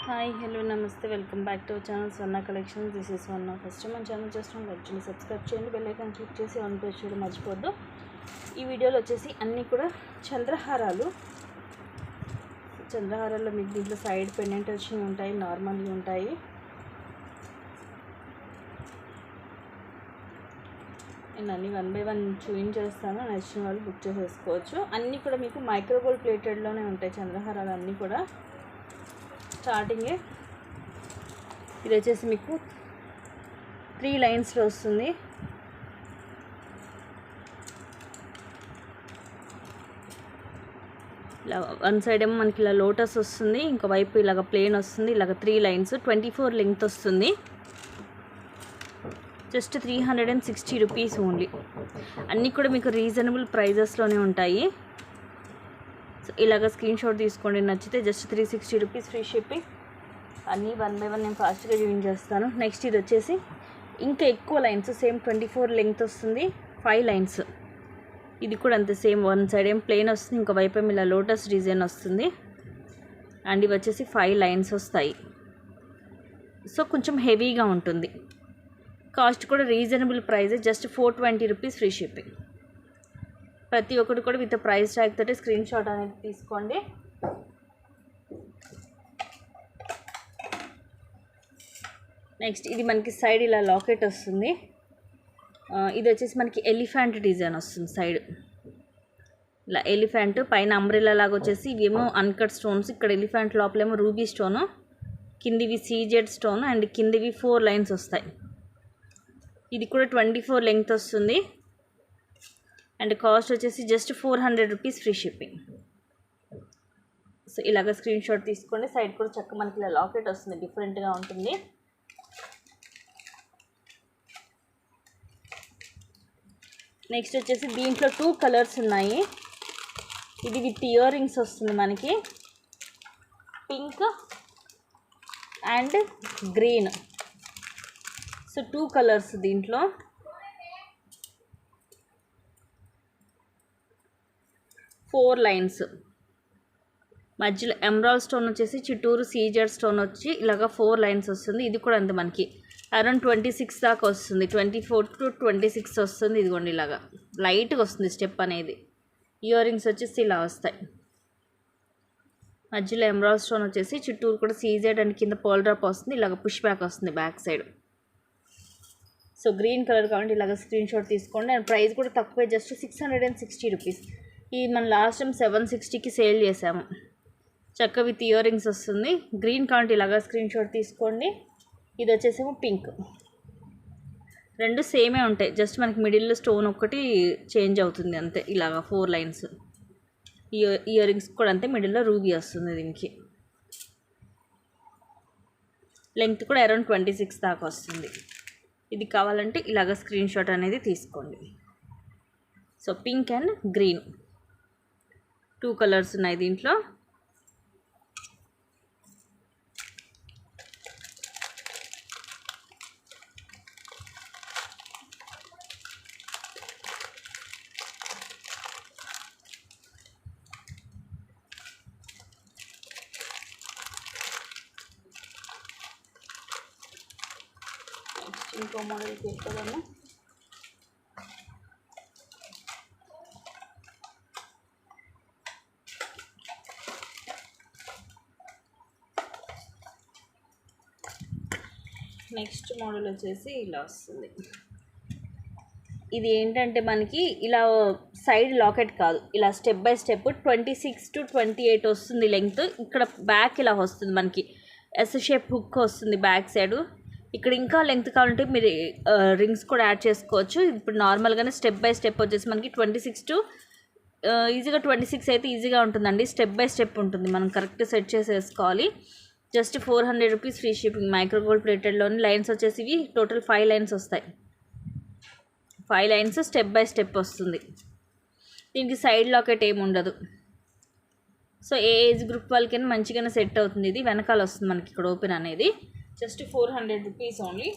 Hi hello నమస్తే welcome back to our channel Swarna collections. This is Swarna. First మన channel చేస్తున్నాం, like చేయండి, subscribe చేయండి, bell icon click చేసి on page చేయడం మర్చిపోద్దు. ఈ వీడియోలో వచ్చేసి అన్నీ కూడా చంద్రహారాల్లో మీకు దీంట్లో సైడ్ పెండెంట్ వచ్చినవి ఉంటాయి, నార్మల్వి ఉంటాయి. నేను అన్నీ 1 by 1 చూపించేస్తాను, నచ్చిన వాళ్ళు బుక్ చేసేసుకోవచ్చు. అన్నీ కూడా మీకు మైక్రోగోల్డ్ ప్లేటెడ్లోనే ఉంటాయి చంద్రహారాలు అన్నీ కూడా. స్టార్టింగే ఇది వచ్చేసి మీకు 3 లైన్స్లో వస్తుంది. ఇలా వన్ సైడ్ ఏమో మనకి ఇలా లోటస్ వస్తుంది, ఇంకో వైపు ఇలాగ ప్లేన్ వస్తుంది. ఇలాగ 3 లైన్స్ 24 లెంగ్త్ వస్తుంది. Just 360 rupees only. అన్నీ కూడా మీకు రీజనబుల్ ప్రైజెస్లోనే ఉంటాయి. సో ఇలాగ స్క్రీన్ షాట్ తీసుకోండి, నచ్చితే జస్ట్ 360 రూపీస్ ఫ్రీ షిప్పింగ్. అన్నీ 1 by 1 నేను ఫాస్ట్గా చూపించేస్తాను. నెక్స్ట్ ఇది వచ్చేసి ఇంకా ఎక్కువ లైన్స్, సేమ్ 24 లెంగ్త్ వస్తుంది, 5 లైన్స్. ఇది కూడా అంతే, సేమ్ వన్ సైడ్ ఏం ప్లెయిన్ వస్తుంది, ఇంకో వైపు ఏమి ఇలా లోటస్ డిజైన్ వస్తుంది. అండ్ ఇవి వచ్చేసి 5 లైన్స్ వస్తాయి. సో కొంచెం హెవీగా ఉంటుంది. కాస్ట్ కూడా reasonable price, just 420 rupees free shipping. ప్రతి ఒక్కటి కూడా విత్ ప్రైస్ ట్యాగ్ తోటి స్క్రీన్ షాట్ అనేది తీసుకోండి. నెక్స్ట్ ఇది మనకి సైడ్ ఇలా లాకెట్ వస్తుంది. ఇది వచ్చేసి మనకి ఎలిఫెంట్ డిజైన్ వస్తుంది సైడ్. ఇలా ఎలిఫెంట్ పైన అంబ్రెల్లా లాగా వచ్చేసి ఇవేమో అన్కట్ స్టోన్స్. ఇక్కడ ఎలిఫెంట్ లోపలేమో రూబీ స్టోను, కిందివి సీజెడ్ స్టోన్, అండ్ కిందివి 4 లైన్స్ వస్తాయి. ఇది కూడా 24 లెంగ్త్ వస్తుంది. అండ్ కాస్ట్ వచ్చేసి just 400 rupees free shipping. So ఇలాగ స్క్రీన్ షాట్ తీసుకోండి. సైడ్ కూడా చక్క మనకి ఇలా లాకెట్ వస్తుంది, డిఫరెంట్గా ఉంటుంది. నెక్స్ట్ వచ్చేసి దీంట్లో 2 కలర్స్ ఉన్నాయి. ఇది విత్ ఇయర్ రింగ్స్ వస్తుంది మనకి, pink and green. So 2 colours దీంట్లో. ఫోర్ లైన్స్, మధ్యలో ఎమరాల్డ్ స్టోన్ వచ్చేసి చుట్టూరు సీజర్ స్టోన్ వచ్చి ఇలాగ 4 లైన్స్ వస్తుంది. ఇది కూడా అంతే, మనకి అరౌండ్ 26 దాకా వస్తుంది, 24 to 26 వస్తుంది. ఇదిగోండి ఇలాగా లైట్గా వస్తుంది స్టెప్ అనేది. ఇయర్ రింగ్స్ వచ్చేసి ఇలా వస్తాయి. మధ్యలో ఎమరాల్డ్ స్టోన్ వచ్చేసి చుట్టూరు కూడా సీజెడ్ అండ్ కింద పర్ల్ డ్రాప్ వస్తుంది. ఇలాగ పుష్ బ్యాక్ వస్తుంది back side. So green colour కావాలంటే ఇలాగ స్క్రీన్ షాట్ తీసుకోండి. అండ్ ప్రైస్ కూడా తక్కువే, జస్ట్ 660 రూపీస్. ఇది మనం లాస్ట్ టైం 760కి సేల్ చేసాము. చక్క విత్ ఇయర్ రింగ్స్ వస్తుంది. గ్రీన్ కావాలంటే ఇలాగా స్క్రీన్ షాట్ తీసుకోండి. ఇది వచ్చేసేమో పింక్. రెండు సేమే ఉంటాయి, జస్ట్ మనకి మిడిల్లో స్టోన్ ఒక్కటి చేంజ్ అవుతుంది అంతే. ఇలాగా 4 లైన్స్. ఇయర్ రింగ్స్ కూడా అంతే, మిడిల్లో రూబీ వస్తుంది. దీనికి లెంగ్త్ కూడా అరౌండ్ 26 దాకా వస్తుంది. ఇది కావాలంటే ఇలాగ స్క్రీన్ షాట్ అనేది తీసుకోండి. So pink and green 2 colours ఉన్నాయి దీంట్లో. ఇంకో మోడల్ తీసుకోవాము. నెక్స్ట్ మోడల్ వచ్చేసి ఇలా వస్తుంది. ఇది ఏంటంటే మనకి ఇలా సైడ్ లాకెట్ కాదు, ఇలా స్టెప్ బై స్టెప్ 26 to 28 వస్తుంది లెంగ్త్. ఇక్కడ బ్యాక్ ఇలా వస్తుంది మనకి, ఎస్ షేప్ హుక్ వస్తుంది బ్యాక్ సైడ్. ఇక్కడ ఇంకా లెంగ్త్ కావాలంటే మీరు రింగ్స్ కూడా యాడ్ చేసుకోవచ్చు. ఇప్పుడు నార్మల్గానే స్టెప్ బై స్టెప్ వచ్చేసి మనకి 26 to ఈజీగా 26 అయితే ఈజీగా ఉంటుందండి. స్టెప్ బై స్టెప్ ఉంటుంది, మనం కరెక్ట్ సెట్ చేసేసుకోవాలి. Just 400 rupees free shipping. Micro gold ప్లేటెడ్లోని లైన్స్ వచ్చేసి ఇవి టోటల్ 5 లైన్స్ వస్తాయి. 5 లైన్స్ స్టెప్ బై స్టెప్ వస్తుంది. దీనికి సైడ్ లాకెట్ ఏమి ఉండదు. సో ఏ ఏజ్ గ్రూప్ వాళ్ళకైనా మంచిగానే సెట్ అవుతుంది. ఇది వెనకాల వస్తుంది మనకి ఇక్కడ ఓపెన్ అనేది. Just 400 rupees only.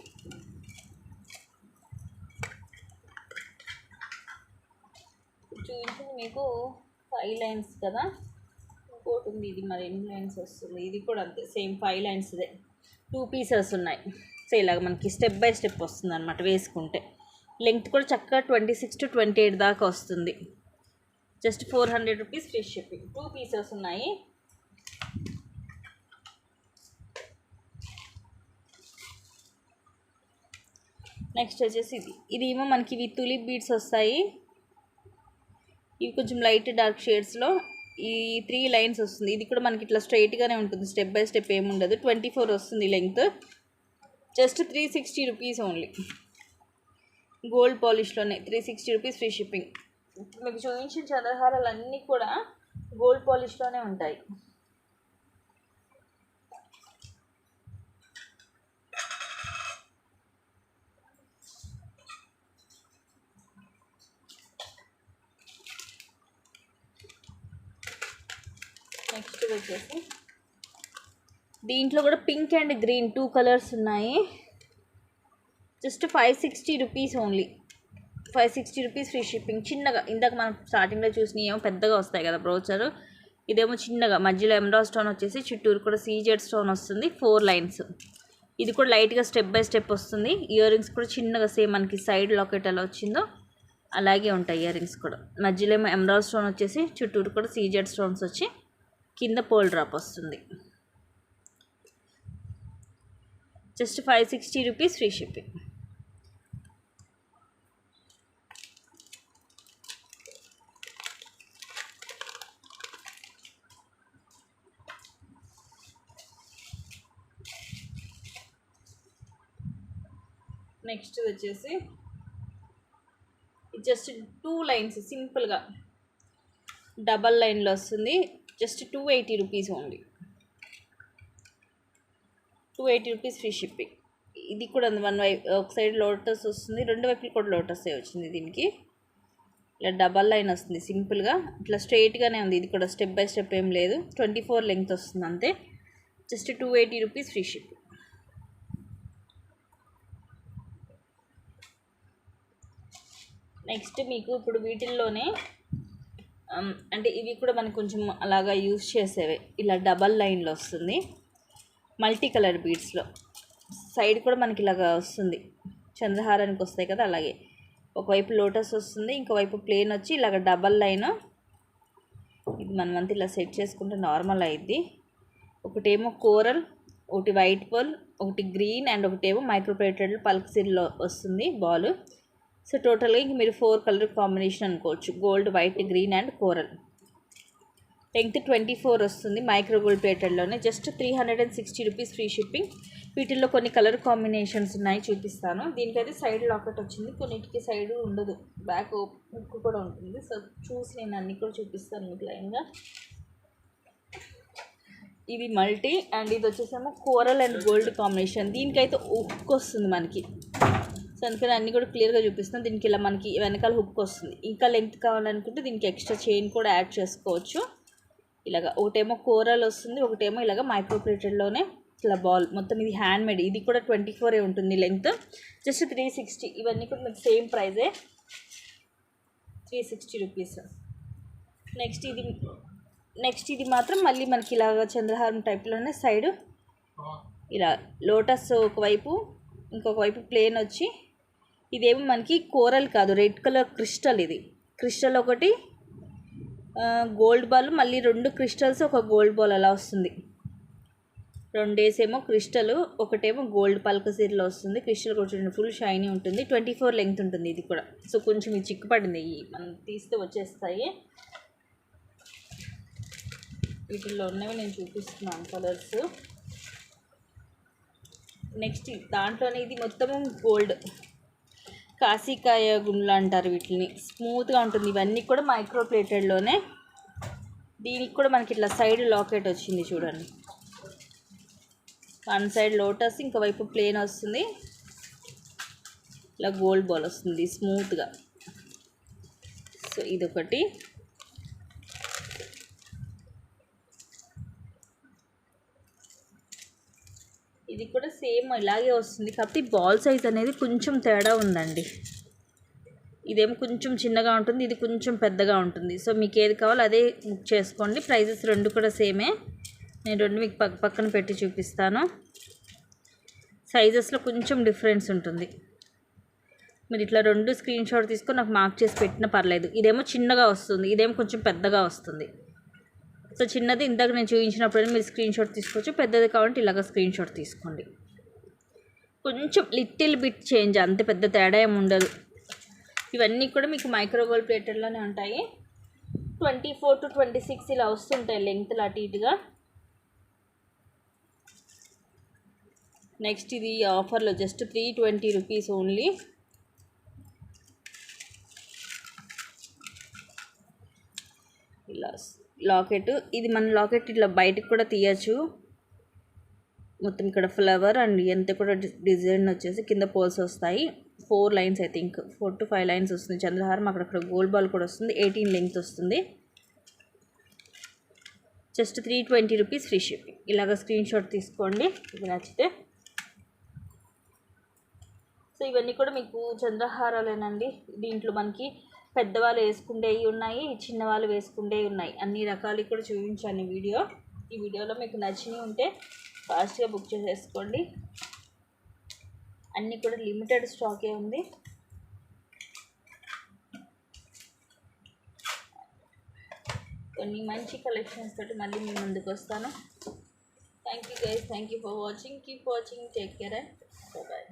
చూపించింది మీకు 5 లైన్స్ కదా. ఇంకోటి ఉంది, ఇది మరి ఎన్ని లైన్స్ వస్తుంది, ఇది కూడా అంతే సేమ్ 5 లైన్స్దే 2 పీసెస్ ఉన్నాయి. సో ఇలాగ మనకి స్టెప్ బై స్టెప్ వస్తుంది అనమాట వేసుకుంటే. లెంగ్త్ కూడా చక్కగా 26 to 28 దాకా వస్తుంది. Just 400 rupees free shipping. 2 pieces ఉన్నాయి. నెక్స్ట్ వచ్చేసి ఇది ఏమో మనకి ఇవి తులిప్ బీడ్స్ వస్తాయి. ఇవి కొంచెం లైట్ డార్క్ షేడ్స్లో ఈ 3 లైన్స్ వస్తుంది. ఇది కూడా మనకి ఇట్లా స్ట్రైట్గానే ఉంటుంది, స్టెప్ బై స్టెప్ ఏమి ఉండదు. 24 వస్తుంది length. Just 360 rupees only. Gold పాలిష్లోనే 360 రూపీస్ ఫ్రీ షిప్పింగ్. మీకు చూపించిన చంద్రహారాలు అన్నీ కూడా గోల్డ్ పాలిష్లోనే ఉంటాయి. నెక్స్ట్ వచ్చేసి దీంట్లో కూడా పింక్ అండ్ గ్రీన్ 2 కలర్స్ ఉన్నాయి. Just 560 rupees only. 560 rupees free shipping. చిన్నగా ఇందాక మనం స్టార్టింగ్లో చూసినవి ఏమో పెద్దగా వస్తాయి కదా బ్రోచరు, ఇదేమో చిన్నగా మధ్యలో ఎమరాల్డ్ స్టోన్ వచ్చేసి చుట్టూరు కూడా సీజెడ్ స్టోన్ వస్తుంది. 4 లైన్స్. ఇది కూడా లైట్గా స్టెప్ బై స్టెప్ వస్తుంది. ఇయర్ రింగ్స్ కూడా చిన్నగా సేమ్ మనకి సైడ్ లాకెట్ ఎలా వచ్చిందో అలాగే ఉంటాయి ఇయర్ రింగ్స్ కూడా. మధ్యలో ఏమో ఎమరాల్డ్ స్టోన్ వచ్చేసి చుట్టూరు కూడా సీజెడ్ స్టోన్స్ వచ్చి కింద పోల్ డ్రాప్ వస్తుంది. Just 560 rupees free shipping. Next వచ్చేసి జస్ట్ 2 లైన్స్ సింపుల్గా డబల్ లైన్లో వస్తుంది. Just 280 rupees only. 280 rupees free shipping. ఇది కూడా వన్ వైపు ఒక సైడ్ లోటస్ వస్తుంది, 2 వైపులు కూడా లోటస్ వచ్చింది. దీనికి ఇలా డబల్ లైన్ వస్తుంది సింపుల్గా, ఇట్లా స్ట్రైట్గానే ఉంది. ఇది కూడా స్టెప్ బై స్టెప్ ఏం లేదు. 24 లెంగ్త్ వస్తుంది అంతే. Just 280 rupees free shipping. Next మీకు ఇప్పుడు వీటిల్లోనే అంటే ఇవి కూడా మనకు కొంచెం అలాగా యూజ్ చేసేవే. ఇలా డబల్ లైన్లో వస్తుంది, మల్టీ కలర్ బీడ్స్లో. సైడ్ కూడా మనకి ఇలాగా వస్తుంది, చంద్రహారానికి వస్తాయి కదా అలాగే. ఒకవైపు లోటస్ వస్తుంది, ఇంకోవైపు ప్లేన్ వచ్చి ఇలాగ డబల్ లైన్. ఇది మనం అంతా ఇలా సెట్ చేసుకుంటే నార్మల్ అయింది. ఒకటేమో కోరల్, ఒకటి వైట్ పర్ల్, ఒకటి గ్రీన్ అండ్ ఒకటేమో మైక్రోప్లేటెడ్ పల్క్ సిరీలో వస్తుంది బాల్. సో టోటల్గా ఇంక మీరు 4 కలర్ కాంబినేషన్ అనుకోవచ్చు. Gold, white, green and coral. Length 24 వస్తుంది మైక్రో గోల్డ్ ప్లేటెడ్లోనే. Just 360 rupees free shipping. వీటిల్లో కొన్ని కలర్ కాంబినేషన్స్ ఉన్నాయి, చూపిస్తాను. దీనికైతే సైడ్ లాకెట్ వచ్చింది, కొన్నిటికి సైడ్ ఉండదు, బ్యాక్ హుక్ కూడా ఉంటుంది. సో చూసి నేను అన్నీ కూడా చూపిస్తాను మీకు లైన్గా. ఇది మల్టీ అండ్ ఇది వచ్చేసేమో కోరల్ అండ్ గోల్డ్ కాంబినేషన్. దీనికైతే హుక్ వస్తుంది మనకి, సో అందుకని అన్నీ కూడా క్లియర్గా చూపిస్తాను. దీనికి ఇలా మనకి వెనకాల హుక్ వస్తుంది. ఇంకా లెంగ్త్ కావాలనుకుంటే దీనికి ఎక్స్ట్రా చైన్ కూడా యాడ్ చేసుకోవచ్చు. ఇలాగ ఒకటేమో కోరల్ వస్తుంది, ఒకటేమో ఇలాగ మైక్రోప్లేటెడ్లోనే ఇట్లా బాల్. మొత్తం ఇది హ్యాండ్ మేడ్. ఇది కూడా 24 ఉంటుంది లెంగ్త్. జస్ట్ 360. ఇవన్నీ కూడా మీకు సేమ్ ప్రైజే, 360 రూపీస్. నెక్స్ట్ ఇది మాత్రం మళ్ళీ మనకి ఇలాగ చంద్రహారం టైప్లోనే సైడ్ ఇలా లోటస్ ఒకవైపు, ఇంకొక వైపు ప్లేన్ వచ్చి. ఇదేమో మనకి కోరల్ కాదు, రెడ్ కలర్ క్రిస్టల్. ఇది క్రిస్టల్ ఒకటి, గోల్డ్ బాల్, మళ్ళీ 2 క్రిస్టల్స్ ఒక గోల్డ్ బాల్ అలా వస్తుంది. 2 ఏమో క్రిస్టల్, ఒకటేమో గోల్డ్ పల్క సీరీలో వస్తుంది. క్రిస్టల్ కూడా ఫుల్ షైనీ ఉంటుంది. 24 లెంగ్త్ ఉంటుంది ఇది కూడా. సో కొంచెం ఇది చిక్కుపడింది, మనం తీస్తే వచ్చేస్తాయి. వీటిల్లో ఉన్నవి నేను చూపిస్తున్నాను కలర్స్. నెక్స్ట్ దాంట్లోనే ఇది మొత్తం గోల్డ్, కాశీకాయ గుండ్లు అంటారు వీటిని. స్మూత్గా ఉంటుంది. ఇవన్నీ కూడా మైక్రోప్లేటెడ్లోనే. దీనికి కూడా మనకి ఇట్లా సైడ్ లాకెట్ వచ్చింది చూడండి. వన్ సైడ్ లోటస్, ఇంకో వైపు ప్లేన్ వస్తుంది. ఇలా గోల్డ్ బాల్ వస్తుంది స్మూత్గా. సో ఇదొకటి. ఇది కూడా సేమ్ ఇలాగే వస్తుంది, కాకపోతే బాల్ సైజ్ అనేది కొంచెం తేడా ఉందండి. ఇదేమో కొంచెం చిన్నగా ఉంటుంది, ఇది కొంచెం పెద్దగా ఉంటుంది. సో మీకు ఏది కావాలో అదే బుక్ చేసుకోండి. ప్రైజెస్ రెండు కూడా సేమే. నేను రెండు మీకు పక్కన పెట్టి చూపిస్తాను. సైజెస్లో కొంచెం డిఫరెన్స్ ఉంటుంది. మీరు ఇట్లా రెండు స్క్రీన్ షాట్ తీసుకొని నాకు మార్క్ చేసి పెట్టినా పర్లేదు. ఇదేమో చిన్నగా వస్తుంది, ఇదేమో కొంచెం పెద్దగా వస్తుంది. సో చిన్నది ఇందాక నేను చూపించినప్పుడు మీరు స్క్రీన్ షాట్ తీసుకోవచ్చు, పెద్దది కావాలంటే ఇలాగ స్క్రీన్ షాట్ తీసుకోండి. కొంచెం లిటిల్ బిట్ చేంజ్, అంతే, పెద్ద తేడా ఏమి ఉండదు. ఇవన్నీ కూడా మీకు మైక్రోవేవ్ ప్లేటర్లోనే ఉంటాయి. 24 to 26 ఇలా వస్తుంటాయి లెంగ్త్లు అటు ఇటుగా. నెక్స్ట్ ఇది ఆఫర్లో జస్ట్ 320 రూపీస్ ఓన్లీ. ఇలా లాకెట్, ఇది మన లాకెట్ ఇట్లా బయటకు కూడా తీయచ్చు. మొత్తం ఇక్కడ ఫ్లవర్ అండ్ ఎంత కూడా డిజైన్ వచ్చేసి కింద పోల్స్ వస్తాయి. 4 lines, I think 4 to 5 lines వస్తుంది. చంద్రహారం అక్కడ గోల్డ్ బాల్ కూడా వస్తుంది. 18 లెంగ్త్ వస్తుంది. Just 320 rupees free shipping. ఇలాగ స్క్రీన్ షాట్ తీసుకోండి ఇది నచ్చితే. సో ఇవన్నీ కూడా మీకు చంద్రహారాలేనండి. దీంట్లో మనకి పెద్దవాళ్ళు వేసుకుండేవి ఉన్నాయి, చిన్నవాళ్ళు వేసుకుండేవి ఉన్నాయి. అన్ని రకాలు కూడా చూపించాను ఈ వీడియోలో. మీకు నచ్చినవి ఉంటే ఫాస్ట్గా బుక్ చేసేసుకోండి. అన్నీ కూడా లిమిటెడ్ స్టాకే ఉంది. కొన్ని మంచి కలెక్షన్స్ తోటి మళ్ళీ మీ ముందుకు వస్తాను. Thank you guys, thank you for watching. Keep watching, take care and bye.